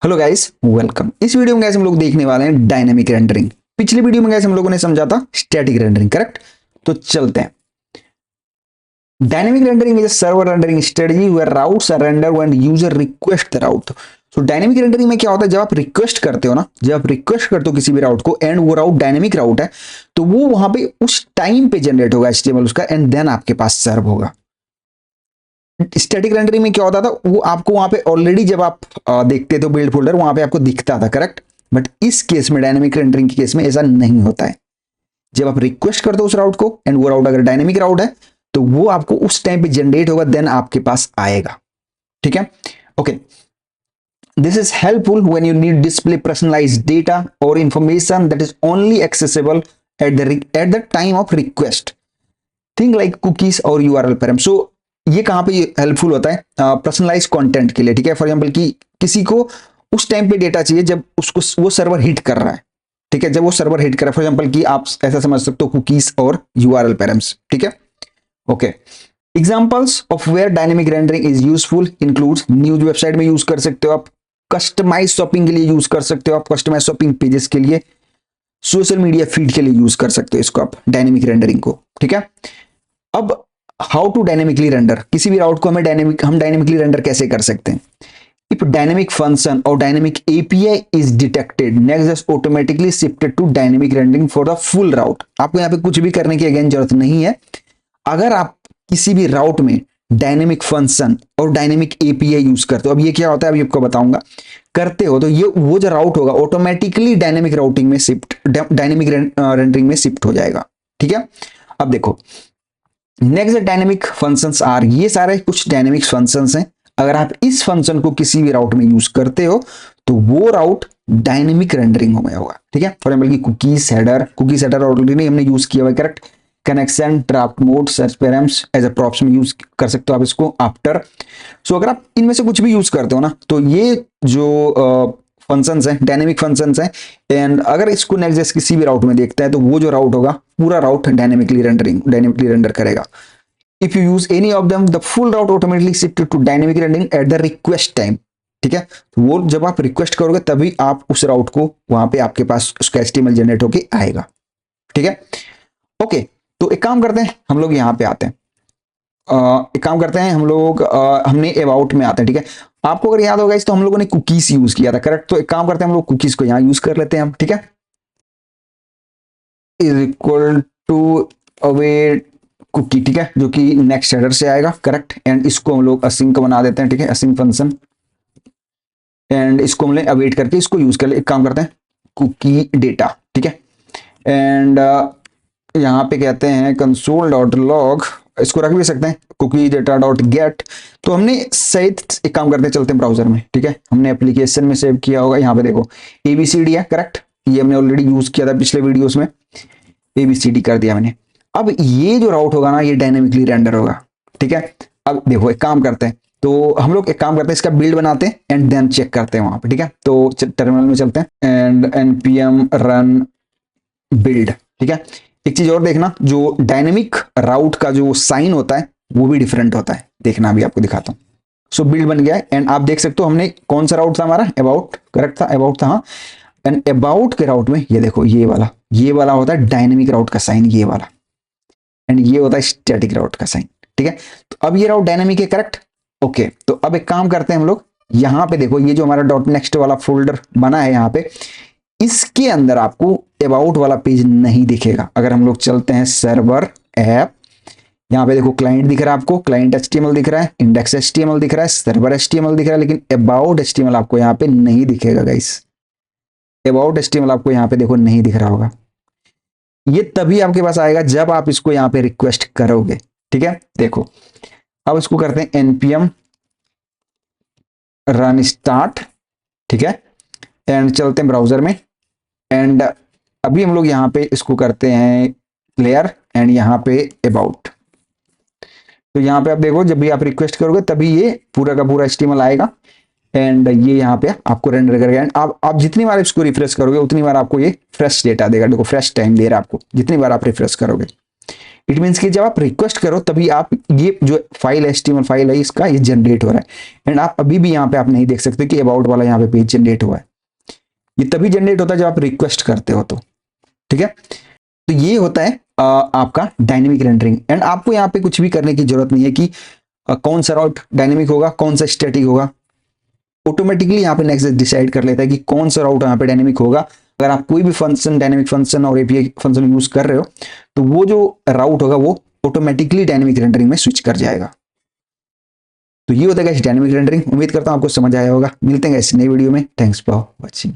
Hello guys, welcome. इस video में guys हम लोग देखने वाले हैं डायनेमिक रेंडरिंग। पिछली वीडियो में गाइस हम लोगों ने समझा था स्टैटिक रेंडरिंग, करेक्ट। तो चलते हैं। Dynamic rendering is a server rendering strategy where routes are render when user request the route. तो डायनेमिक रेंडरिंग में क्या होता है, जब आप रिक्वेस्ट करते हो ना, जब आप रिक्वेस्ट करते हो किसी भी राउट को एंड वो राउट डायनेमिक राउट है, तो वो वहां पे उस टाइम पे जनरेट होगा एचटीएमएल उसका, एंड देन आपके पास सर्व होगा। स्टैटिक रेंडरिंग में क्या होता था, वो आपको वहां पे ऑलरेडी जब आप देखते थे बिल्ड फोल्डर वहां पे आपको दिखता था, करेक्ट। बट इस केस में, डायनेमिक रेंडरिंग के केस में ऐसा नहीं होता है। जब आप रिक्वेस्ट करते हो उस राउट को एंड वो राउट अगर डायनेमिक राउट है तो वो आपको उस टाइम पे जनरेट होगा, देन आपके पास आएगा। ठीक है, okay. This is helpful when you need display personalised data और information that is only accessible at the time of request, thing like cookies और यूआरएल पैरम। सो ये कहां पे हेल्पफुल होता है, पर्सनलाइज कंटेंट के लिए। ठीक है, फॉर एग्जांपल कि किसी को उस टाइम पे डेटा चाहिए जब उसको वो सर्वर हिट कर रहा है। ठीक है, जब वो सर्वर हिट कर रहा है, फॉर एग्जांपल कि आप ऐसा समझ सकते हो कुकीज और यूआरएल पैरम्स। ठीक है, okay. Examples of where dynamic rendering is useful includes, news website में यूज कर सकते हो आप, कस्टमाइज शॉपिंग के लिए यूज कर सकते हो आप, कस्टमाइज शॉपिंग पेजेस के लिए, सोशल मीडिया फीड के लिए यूज कर सकते हो इसको आप डायनेमिक रेंडरिंग को। ठीक है, अब हाउ टू डायनेमिकली रेंडर किसी भी राउट को हम डायनेमिकली रेंडर कैसे कर सकते हैं। इफ डायनेमिक फंक्शन और dynamic API is detected, Next just automatically shifted to dynamic rendering for the full route. आपको यहाँ पे कुछ भी करने की अगेन जरूरत नहीं है। अगर आप किसी भी राउट में डायनेमिक फंक्शन और डायनेमिक एपीआई यूज करते हो, अब ये क्या होता है अभी आपको बताऊंगा, करते हो तो ये वो जो राउट होगा ऑटोमेटिकली डायनेमिक राउटिंग में शिफ्ट, डायनेमिक रेंडरिंग में शिफ्ट हो जाएगा। ठीक है, अब देखो नेक्स्ट डायनेमिक फंक्शंस आर, ये सारे कुछ डायनेमिक फंक्शंस हैं। अगर आप इस फंक्शन को किसी भी राउट में यूज करते हो तो वो राउट डायनेमिक रेंडरिंग में होगा। ठीक है, फॉर एग्जांपल की कुकीज हेडर ऑलरेडी हमने यूज किया हुआ है, correct. Connection, draft mode, search params as a props में यूज कर सकते हो आप इसको आफ्टर। सो अगर आप इनमें से कुछ भी यूज करते हो ना, तो ये जो फंक्शंस हैं डायनेमिक फंक्शंस हैं, एंड अगर इसको नेक्स्ट किसी भी राउट में देखता है तो वो जो राउट होगा पूरा राउट डायनेमिकली रेंडर करेगा। If you use any of them the full route automatically shift to dynamic rendering at the request time. ठीक है, तो वो जब आप रिक्वेस्ट करोगे तभी आप उस राउट को वहां पे आपके पास उसका एचटीएमएल जनरेट होके आएगा। ठीक है, ओके। तो एक काम करते हैं, हम लोग यहाँ पे आते हैं, एक काम करते हैं हम लोग, हमने अबाउट में आते हैं। ठीक है, आपको अगर याद होगा इस, तो हम लोगों ने कुकीज यूज किया था, करेक्ट। तो एक काम करते हैं हम लोग कुकीज को यहाँ यूज कर लेते हैं हम। ठीक है, is equal to await cookie, ठीक है, जो कि नेक्स्ट हेडर से आएगा, करेक्ट। एंड इसको हम लोग असिंक बना देते हैं। ठीक है, असिंक फंक्शन, एंड इसको हमने अवेट करके इसको यूज कर ले। एक काम करते हैं कुकी डेटा, ठीक है, एंड यहाँ पे कहते हैं कंसोल डॉट लॉग, इसको रख भी सकते हैं कुकी डेटा डॉट गेट। तो हमने सहित एक काम करते हैं, चलते हैं ब्राउजर में। ठीक है, हमने एप्लीकेशन में सेव किया होगा, यहाँ पे देखो एबीसीडी है, करेक्ट। ये हमने ऑलरेडी यूज किया था पिछले वीडियोस में, एबीसीडी कर दिया मैंने। अब ये जो राउट होगा ना, ये डायनेमिकली रेंडर होगा। ठीक है, अब देखो एक काम करते हैं, तो हम लोग एक काम करते हैं, इसका बिल्ड बनाते हैं एंड देन चेक करते हैं वहां पे। ठीक है, तो टर्मिनल में चलते हैं एंड npm रन बिल्ड। ठीक है, एक चीज और देखना, जो डायनेमिक राउट का जो साइन होता है वो भी डिफरेंट होता है, देखना अभी आपको दिखाता हूँ। सो बिल्ड बन गया है एंड आप देख सकते हो हमने कौन सा राउट था हमारा, अबाउट, करेक्ट था, अबाउट था। हाँ, एंड अबाउट के राउट में ये देखो ये वाला होता है डायनेमिक राउट का साइन, ये वाला, एंड ये होता है स्टैटिक राउट का साइन। ठीक है, तो अब ये राउट डायनेमिक है, करेक्ट। ओके, तो अब एक काम करते हैं हम लोग, यहाँ पे देखो ये जो हमारा डॉट नेक्स्ट वाला फोल्डर बना है यहाँ पे, इसके अंदर आपको अबाउट वाला पेज नहीं दिखेगा। अगर हम लोग चलते हैं सर्वर ऐप, यहाँ पे देखो क्लाइंट दिख रहा है आपको, क्लाइंट एचटीएमएल दिख रहा है, इंडेक्स एचटीएमएल दिख रहा है, सर्वर एचटीएमएल दिख रहा है, लेकिन अबाउट एचटीएमएल आपको यहाँ पे नहीं दिखेगा गाइस। अबाउट एचटीएमएल आपको यहाँ पे देखो नहीं दिख रहा होगा। ये तभी आपके पास आएगा जब आप इसको यहाँ पे रिक्वेस्ट करोगे। ठीक है, देखो अब इसको करते हैं npm रन स्टार्ट। ठीक है, एंड चलते हैं ब्राउजर में, एंड अभी हम लोग यहाँ पे इसको करते हैं क्लियर एंड यहाँ पे अबाउट। तो यहाँ पे आप देखो जब भी आप रिक्वेस्ट करोगे तभी ये पूरा का पूरा HTML आएगा, एंड ये यहाँ पे आपको रेंडर करेगा। एंड आप जितनी बार इसको रिफ्रेश करोगे उतनी बार आपको ये फ्रेश डेटा देगा। देखो फ्रेश टाइम दे रहा है आपको जितनी बार आप रिफ्रेश करोगे। इट मीन्स कि जब आप रिक्वेस्ट करो तभी आप ये जो फाइल HTML फाइल है इसका ये जनरेट हो रहा है। एंड आप अभी भी यहाँ पे आप नहीं देख सकते कि अबाउट वाला यहाँ पे पेज जनरेट हुआ है। ये तभी जनरेट होता है जब आप रिक्वेस्ट करते हो तो, ठीक है। तो ये होता है आपका डायनेमिक रेंडरिंग। एंड आपको यहाँ पे कुछ भी करने की जरूरत नहीं है कि कौन सा राउट डायनेमिक होगा कौन सा स्टैटिक होगा। ऑटोमेटिकली यहाँ पे नेक्स्ट डिसाइड कर लेता है कि कौन सा राउट यहाँ पे डायनेमिक होगा। अगर आप कोई भी फंक्शन डायनेमिक फंक्शन और एपीआई फंक्शन यूज कर रहे हो तो वो जो राउट होगा वो ऑटोमेटिकली डायनेमिक रेंडरिंग में स्विच कर जाएगा। तो ये होता है गाइस डायनेमिक रेंडरिंग। उम्मीद करता हूं आपको समझ आया होगा। मिलते हैं गाइस नई वीडियो में। Thanks for watching.